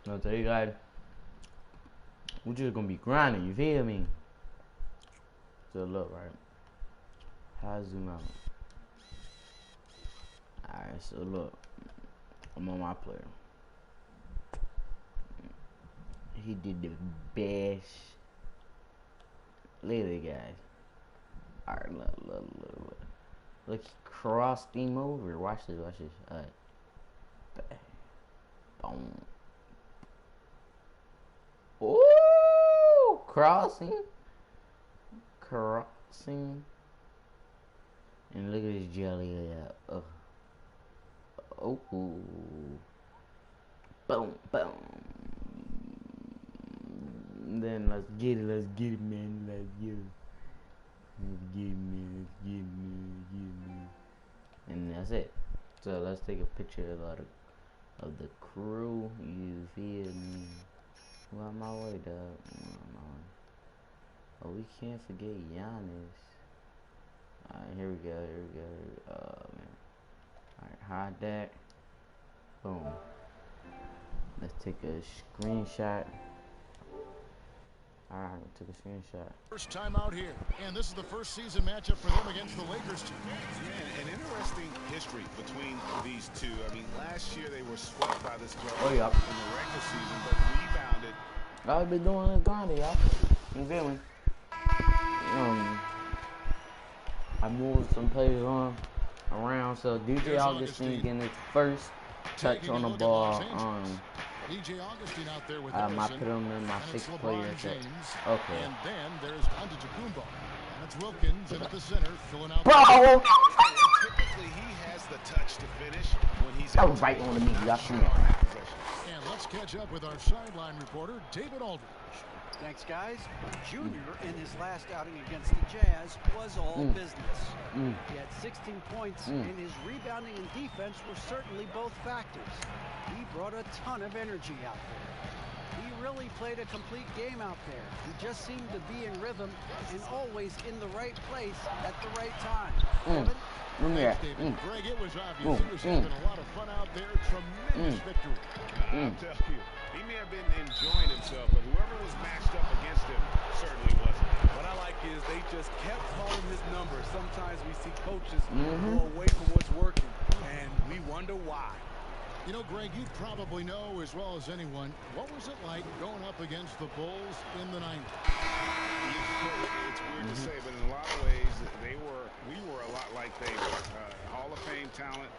I'll tell you guys, we're just gonna be grinding, you feel me? So look, right? How I zoom out? Alright, so look. I'm on my player. He did the best. Look at it, guys. Alright, look. Look, he crossed him over. Watch this. Alright. Boom. Ooh! Crossing. And look at this jelly. Oh. Boom. Then let's get it, man. Let's get it. And that's it. So let's take a picture of the crew. You feel me? Well, on my way, dog. Oh, we can't forget Giannis. Alright, here we go. Oh, man. Alright, hide that. Boom. Let's take a screenshot. Alright, took a screenshot. First time out here, and this is the first season matchup for them against the Lakers team. Yeah, an interesting history between these two. I mean, last year they were swept by this club in the regular season, but rebounded. I've been doing this grinding, y'all. You feel me? I moved some players around, so DJ Augustine getting his first touch on the ball. DJ Augustine out there with I put him in my sixth player set. Okay. And then there's Antetokounmpo. And it's Wilkins in at the center, filling out. Bro! Typically, he has the touch to finish when he's. That was right on the meat. Y'all see that? And let's catch up with our sideline reporter, David Aldridge. Thanks, guys. Junior, in his last outing against the Jazz, was all business. He had 16 points, and his rebounding and defense were certainly both factors. He brought a ton of energy out there. He really played a complete game out there. He just seemed to be in rhythm and always in the right place at the right time. Thanks, David. Greg, it was obvious he was having a lot of fun out there. Tremendous victory. I'll tell you, he may have been enjoying himself, but whoever was matched up against him certainly wasn't. What I like is they just kept calling his number. Sometimes we see coaches go away from what's working, and we wonder why. You know, Greg, you probably know as well as anyone, what was it like going up against the Bulls in the 90s? It's weird to say, but in a lot of ways, we were a lot like they were. Hall of Fame talent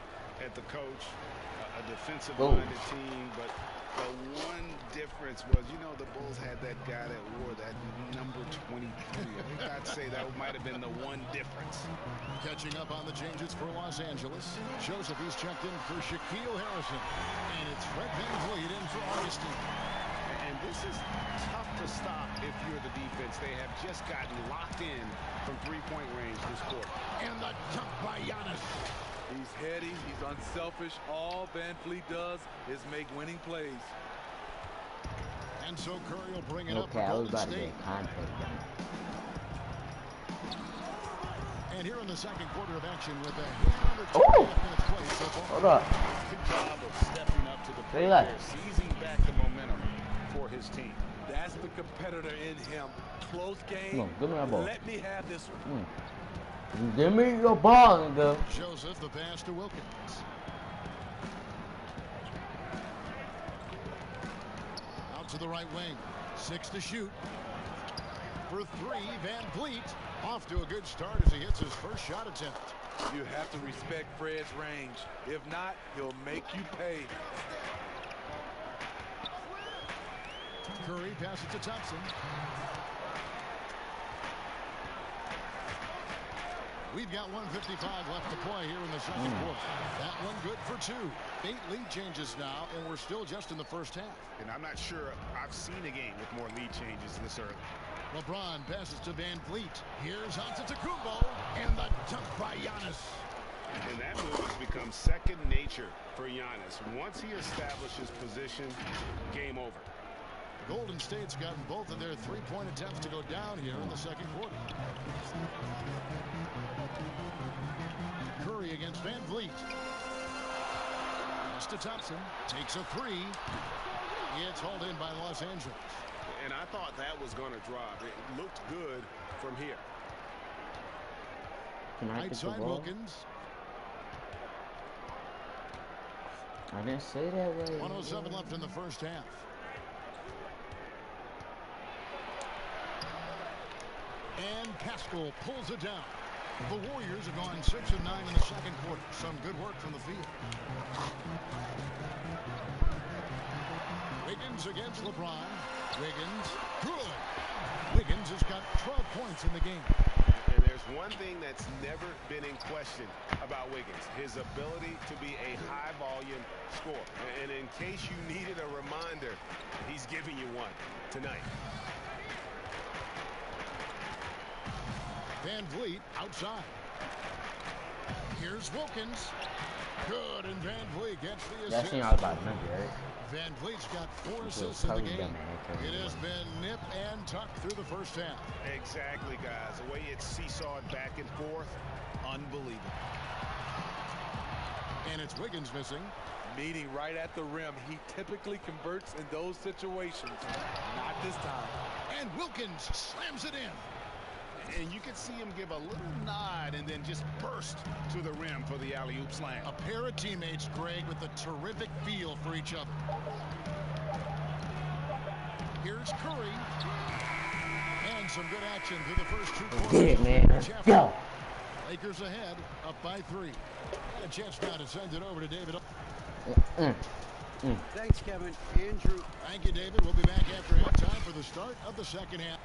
at the coach, a defensive-minded team, but the one difference was, you know, the Bulls had that guy that wore that number 23. I think I'd say that might have been the one difference. Catching up on the changes for Los Angeles. Joseph, he's checked in for Shaquille Harrison. And it's Fred VanVleet in for Augustine. And this is tough to stop if you're the defense. They have just gotten locked in from three-point range this quarter. And the dunk by Giannis. He's heady, he's unselfish. All VanVleet does is make winning plays. And so Curry will bring it up for Golden State. And here in the second quarter of action with a hand under 2.5 minutes play so far. Hold up. Good job of stepping up to the plate there, seizing back the momentum for his team. That's the competitor in him. Close game. No, give me that ball. Let me have this one. Give me your ball, nigga. Joseph, the pass to Wilkins. Out to the right wing. 6 to shoot. For 3, VanVleet off to a good start as he hits his first shot attempt. You have to respect Fred's range. If not, he'll make you pay. Curry passes to Thompson. We've got 1:55 left to play here in the second quarter. That one good for 2. 8 lead changes now, and we're still just in the first half. And I'm not sure I've seen a game with more lead changes this early. LeBron passes to VanVleet. Here's Antetokounmpo, and the dunk by Giannis. And that move has become second nature for Giannis. Once he establishes position, game over. Golden State's gotten both of their three-point attempts to go down here in the second quarter. Curry against VanVleet. Pass to Thompson. Takes a 3. It's hauled in by Los Angeles. And I thought that was going to drop. It looked good from here. Right side Wilkins. I didn't say that way. 1:07 left in the first half. And Pascal pulls it down. The Warriors have gone 6 of 9 in the second quarter. Some good work from the field. Wiggins against LeBron. Wiggins, good. Wiggins has got 12 points in the game. And there's one thing that's never been in question about Wiggins, his ability to be a high-volume scorer. And in case you needed a reminder, he's giving you one tonight. Van Vliet outside. Here's Wilkins. Good, and Van Vliet gets the assist. That's not about number, right? Van Vliet's got 4 assists in the game. It has been nip and tuck through the first half. Exactly, guys. The way it's seesawed back and forth, unbelievable. And it's Wiggins missing. Meeting right at the rim. He typically converts in those situations. Not this time. And Wilkins slams it in. And you can see him give a little nod and then just burst to the rim for the alley-oop slam. A pair of teammates, Greg, with a terrific feel for each other. Here's Curry. And some good action through the first 2 quarters. Get it, man. Let's go. Lakers ahead, up by 3. And a chance now to send it over to David. Thanks, Kevin. Andrew. Thank you, David. We'll be back after halftime for the start of the second half.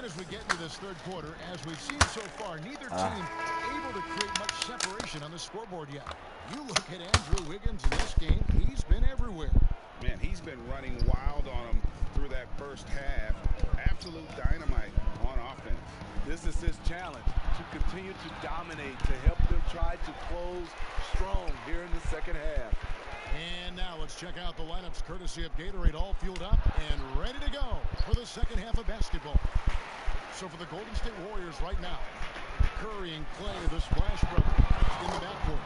As we get into this third quarter, as we've seen so far, neither team able to create much separation on the scoreboard yet. You look at Andrew Wiggins in this game, he's been everywhere. Man, he's been running wild on him through that first half. Absolute dynamite on offense. This is his challenge, to continue to dominate, to help them try to close strong here in the second half. And now let's check out the lineups courtesy of Gatorade, all fueled up and ready to go for the second half of basketball. So for the Golden State Warriors right now, Curry and Clay, the Splash Brothers, in the backcourt.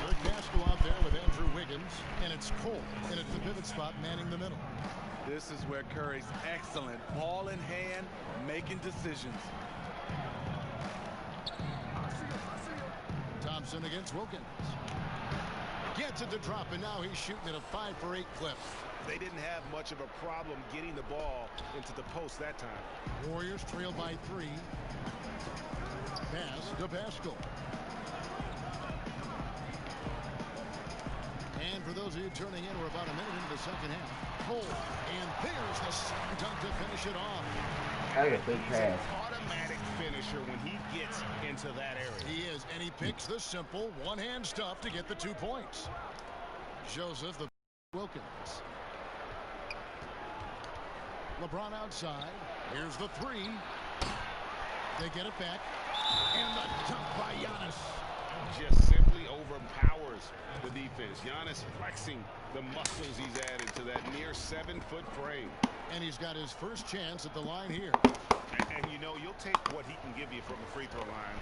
Eric Pascal out there with Andrew Wiggins, and it's Cole in at the pivot spot manning the middle. This is where Curry's excellent, ball in hand, making decisions. Thompson against Wilkins. Gets it to drop, and now he's shooting at a 5 for 8 clip. They didn't have much of a problem getting the ball into the post that time. Warriors trail by 3. Pass to Pascal. And for those of you turning in, we're about a minute into the second half. Cole, and there's the slam dunk to finish it off. That's a big pass. He's an automatic finisher when he gets into that area. He is, and he picks the simple one-hand stuff to get the 2 points. Joseph, the Wilkins. LeBron outside. Here's the 3. They get it back. And the dunk by Giannis. Just simply overpowers the defense. Giannis flexing the muscles he's added to that near 7-foot frame. And he's got his first chance at the line here. And you know, you'll take what he can give you from the free throw line.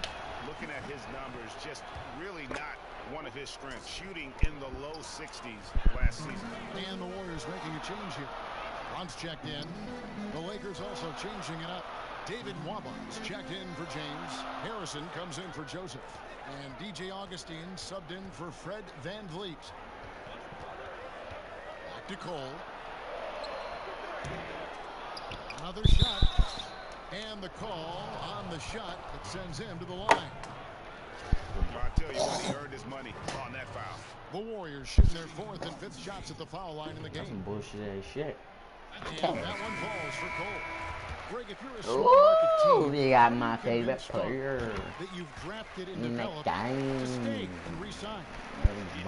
Looking at his numbers, just really not one of his strengths. Shooting in the low 60s last season. And the Warriors making a change here. Once checked in. The Lakers also changing it up. David Nwabans checked in for James. Harrison comes in for Joseph. And DJ Augustine subbed in for Fred Van Vliet. Back to Cole. Another shot. And the call on the shot that sends him to the line. I tell you what, he earned his money on that foul. The Warriors shooting their 4th and 5th shots at the foul line in the That's some game. bullshit ass shit. And that one falls for Cole. Greg, if you're a small market Ooh, team, they got you my can favorite convince Cole player. that you've drafted and In the developed to stay game. and re-sign.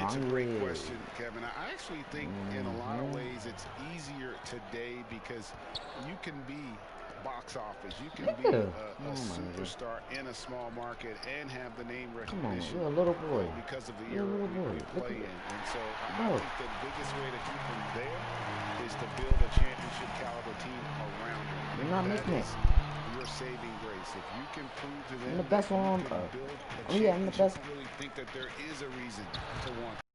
It's a great question, Kevin. I actually think in a lot of ways it's easier today because you can be box office. You can be a superstar in a small market and have the name recognition. You're a little boy. Because of the You're a era little boy. we play in. And so I Bro. think the biggest way to keep him there is to build a championship caliber team around him. You're not That making it. is your saving grace. If you can prove to them I'm the best one. build a Yeah, I'm the best. really think that there is a reason to want